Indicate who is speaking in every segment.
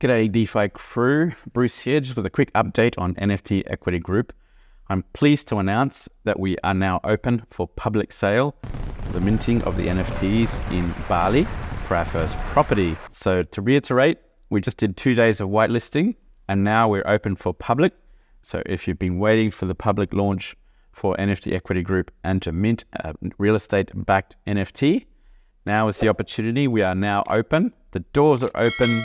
Speaker 1: G'day DeFi crew, Bruce here, just with a quick update on NFT Equity Group. I'm pleased to announce that we are now open for public sale for the minting of the NFTs in Bali for our first property. So to reiterate, we just did 2 days of whitelisting and now we're open for public. So if you've been waiting for the public launch for NFT Equity Group and to mint a real estate backed NFT, now is the opportunity. We are now open. The doors are open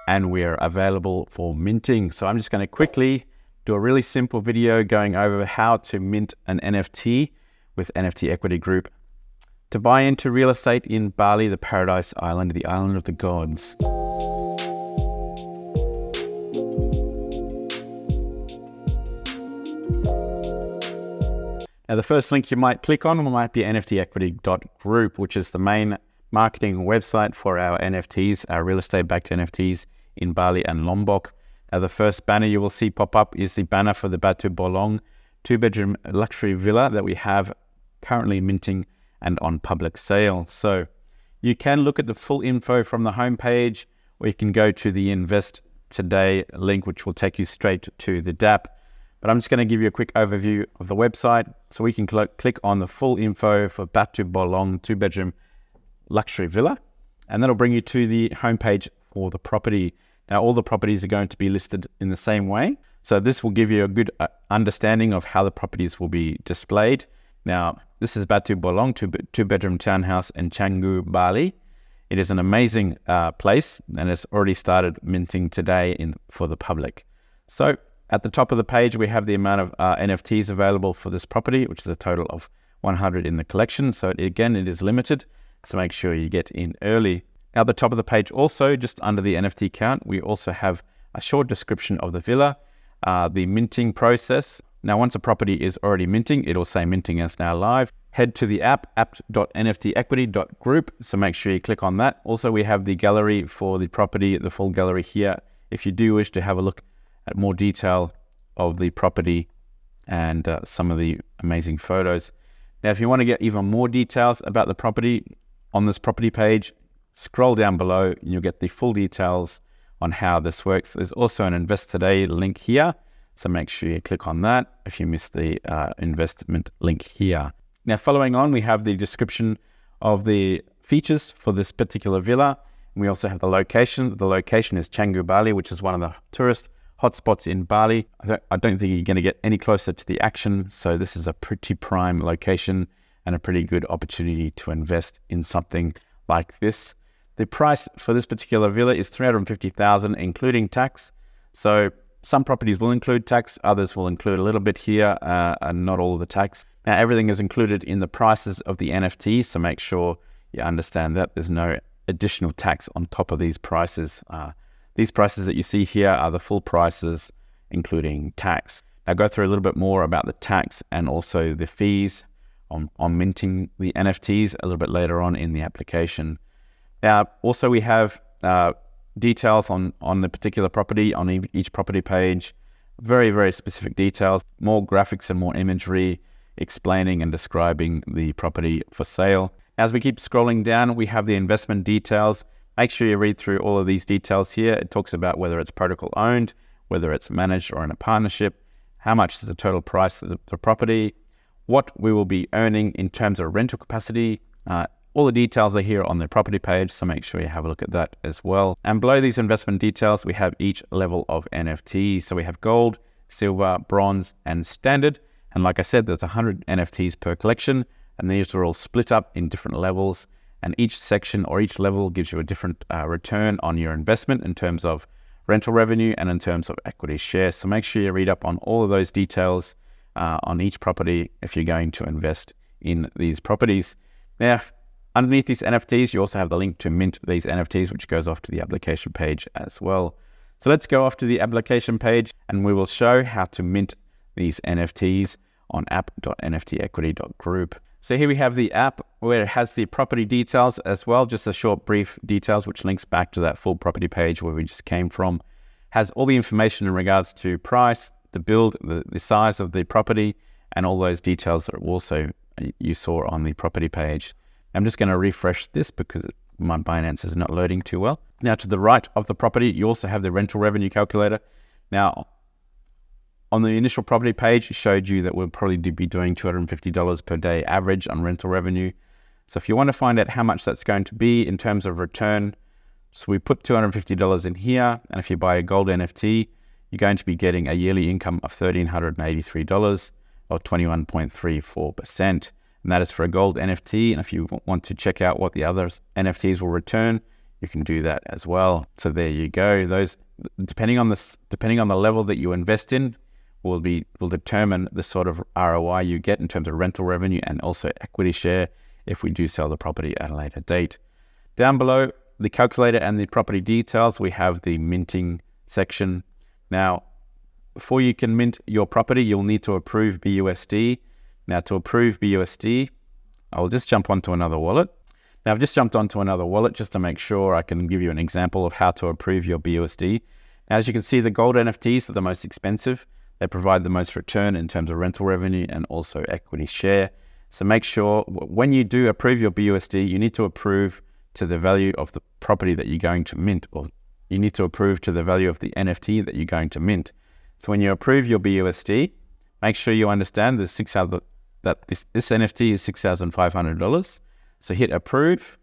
Speaker 1: and we are available for minting. So I'm just going to quickly do a really simple video going over how to mint an NFT with NFT Equity Group to buy into real estate in Bali, the paradise island, the island of the gods. Now, the first link you might click on might be nftequity.group, which is the main marketing website for our NFTs, our real estate-backed NFTs in Bali and Lombok. Now, the first banner you will see pop up is the banner for the Batu Bolong 2-bedroom luxury villa that we have currently minting and on public sale. So you can look at the full info from the homepage, or you can go to the Invest Today link, which will take you straight to the DApp. But I'm just going to give you a quick overview of the website. So we can click on the full info for Batu Bolong 2-bedroom luxury villa, and that'll bring you to the homepage for the property. Now, all the properties are going to be listed in the same way. So this will give you a good understanding of how the properties will be displayed. Now, this is Batu Bolong 2-bedroom townhouse in Canggu, Bali. It is an amazing place and it's already started minting today for the public. So at the top of the page, we have the amount of NFTs available for this property, which is a total of 100 in the collection. So again, it is limited, so make sure you get in early. At the top of the page also, just under the NFT count, we also have a short description of the villa, the minting process. Now, once a property is already minting, it'll say minting is now live. Head to the app.nftequity.group, so make sure you click on that. Also, we have the gallery for the property, the full gallery here, if you do wish to have a look at more detail of the property and some of the amazing photos. Now, if you want to get even more details about the property on this property page, scroll down below and you'll get the full details on how this works. There's also an Invest Today link here, so make sure you click on that if you missed the investment link here. Now, following on, we have the description of the features for this particular villa. We also have the location. The location is Canggu, Bali, which is one of the tourist hotspots in Bali. I don't think you're going to get any closer to the action, so this is a pretty prime location and a pretty good opportunity to invest in something like this. The price for this particular villa is $350,000, including tax. So some properties will include tax, others will include a little bit here, and not all of the tax. Now, everything is included in the prices of the NFT, so make sure you understand that there's no additional tax on top of these prices. These prices that you see here are the full prices, including tax. I'll go through a little bit more about the tax and also the fees on minting the NFTs a little bit later on in the application. Now, also we have details on the particular property on each property page, very, very specific details, more graphics and more imagery explaining and describing the property for sale. As we keep scrolling down, we have the investment details. Make sure you read through all of these details here. It talks about whether it's protocol owned, whether it's managed or in a partnership, how much is the total price of the property, what we will be earning in terms of rental capacity. All the details are here on the property page, so make sure you have a look at that as well. And below these investment details, we have each level of NFT. So we have gold, silver, bronze, and standard. And like I said, there's 100 NFTs per collection, and these are all split up in different levels. And each section or each level gives you a different return on your investment in terms of rental revenue and in terms of equity shares. So make sure you read up on all of those details on each property if you're going to invest in these properties. Now, underneath these NFTs, you also have the link to mint these NFTs, which goes off to the application page as well. So let's go off to the application page and we will show how to mint these NFTs on app.nftequity.group. So here we have the app where it has the property details as well, just a short brief details, which links back to that full property page where we just came from. Has all the information in regards to price, the build, the size of the property, and all those details that also you saw on the property page. I'm just going to refresh this because my Binance is not loading too well. Now to the right of the property, you also have the rental revenue calculator. Now on the initial property page, it showed you that we'll probably be doing $250 per day average on rental revenue. So if you want to find out how much that's going to be in terms of return, so we put $250 in here, and if you buy a gold NFT, you're going to be getting a yearly income of $1,383 or 21.34%. And that is for a gold NFT. And if you want to check out what the other NFTs will return, you can do that as well. So there you go. Those, depending on the level that you invest in, will determine the sort of ROI you get in terms of rental revenue and also equity share if we do sell the property at a later date. Down below the calculator and the property details, we have the minting section. Now, before you can mint your property, you'll need to approve BUSD. Now, to approve BUSD, I'll just jump onto another wallet. Now, I've just jumped onto another wallet just to make sure I can give you an example of how to approve your BUSD. Now, as you can see, the gold NFTs are the most expensive. They provide the most return in terms of rental revenue and also equity share. So make sure when you do approve your BUSD, you need to approve to the value of the property that you're going to mint, or you need to approve to the value of the NFT that you're going to mint. So when you approve your BUSD, make sure you understand this NFT is $6,500. So hit approve.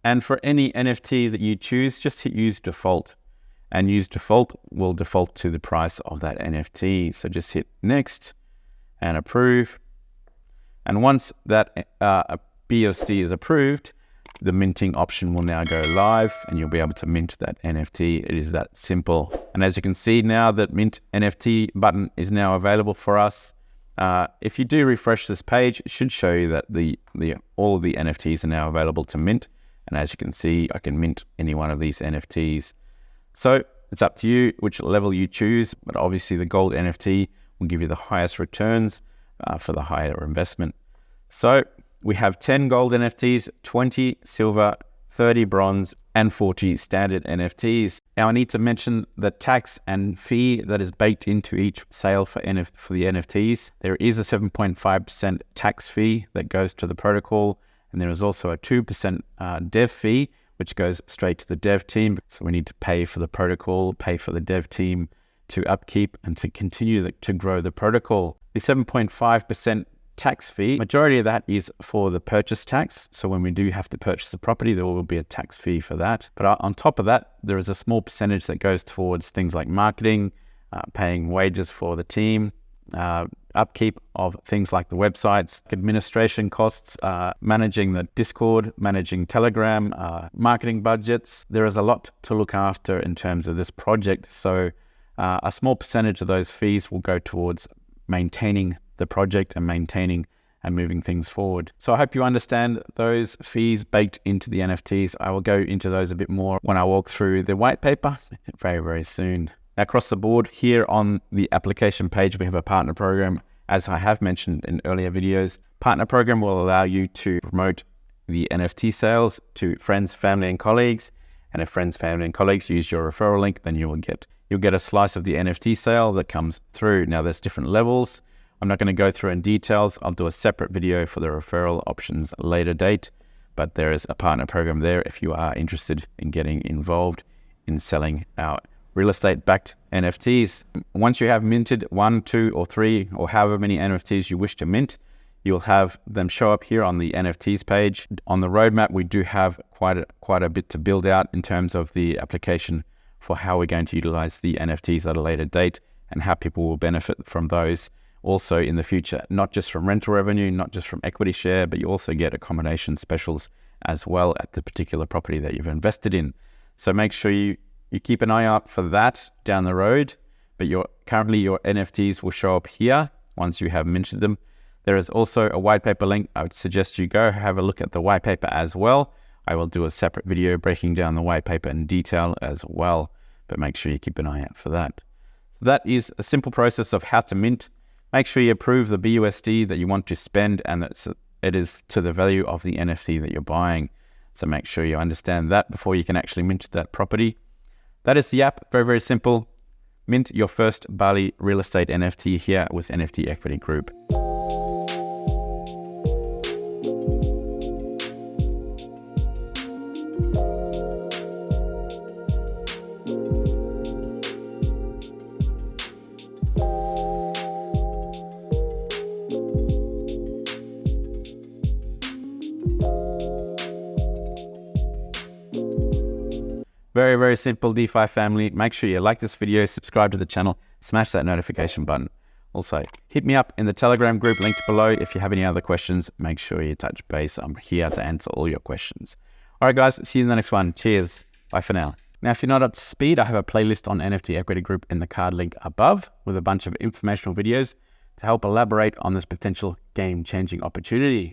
Speaker 1: And for any NFT that you choose, just hit use default. And use default will default to the price of that NFT. So just hit next and approve. And once that BUSD is approved, the minting option will now go live and you'll be able to mint that NFT. It is that simple. And as you can see now, that mint NFT button is now available for us. If you do refresh this page, it should show you that all of the NFTs are now available to mint. And as you can see, I can mint any one of these NFTs. So it's up to you which level you choose, but obviously the gold NFT will give you the highest returns for the higher investment. So we have 10 gold NFTs, 20 silver, 30 bronze, and 40 standard NFTs. Now I need to mention the tax and fee that is baked into each sale for the NFTs. There is a 7.5% tax fee that goes to the protocol, and there is also a 2% dev fee, which goes straight to the dev team. So we need to pay for the protocol, pay for the dev team to upkeep and to continue to grow the protocol. The 7.5% tax fee, majority of that is for the purchase tax. So when we do have to purchase the property, there will be a tax fee for that. But on top of that, there is a small percentage that goes towards things like marketing, paying wages for the team, upkeep of things like the websites, administration costs, managing the Discord, managing Telegram, marketing budgets. There is a lot to look after in terms of this project. So a small percentage of those fees will go towards maintaining the project and maintaining and moving things forward. So I hope you understand those fees baked into the NFTs. I will go into those a bit more when I walk through the white paper very, very soon. Now, across the board here on the application page, we have a partner program. As I have mentioned in earlier videos, partner program will allow you to promote the NFT sales to friends, family, and colleagues. And if friends, family, and colleagues use your referral link, then you'll get a slice of the NFT sale that comes through. Now, there's different levels. I'm not going to go through in details. I'll do a separate video for the referral options at a later date, but there is a partner program there if you are interested in getting involved in selling our real estate backed NFTs. Once you have minted 1, 2, or 3, or however many NFTs you wish to mint, you'll have them show up here on the NFTs page. On the roadmap, we do have quite a bit to build out in terms of the application for how we're going to utilize the NFTs at a later date and how people will benefit from those also in the future, not just from rental revenue, not just from equity share, but you also get accommodation specials as well at the particular property that you've invested in. So make sure you keep an eye out for that down the road, but currently your NFTs will show up here once you have minted them. There is also a white paper link. I would suggest you go have a look at the white paper as well. I will do a separate video breaking down the white paper in detail as well, but make sure you keep an eye out for that. That is a simple process of how to mint. Make sure you approve the BUSD that you want to spend and that it is to the value of the NFT that you're buying. So make sure you understand that before you can actually mint that property. That is the app. Very, very simple. Mint your first Bali real estate NFT here with NFT Equity Group. Very, very simple, DeFi family. Make sure you like this video, subscribe to the channel, smash that notification button. Also, hit me up in the Telegram group linked below. If you have any other questions, make sure you touch base. I'm here to answer all your questions. All right, guys, see you in the next one. Cheers. Bye for now. Now, if you're not up to speed, I have a playlist on NFT Equity Group in the card link above with a bunch of informational videos to help elaborate on this potential game-changing opportunity.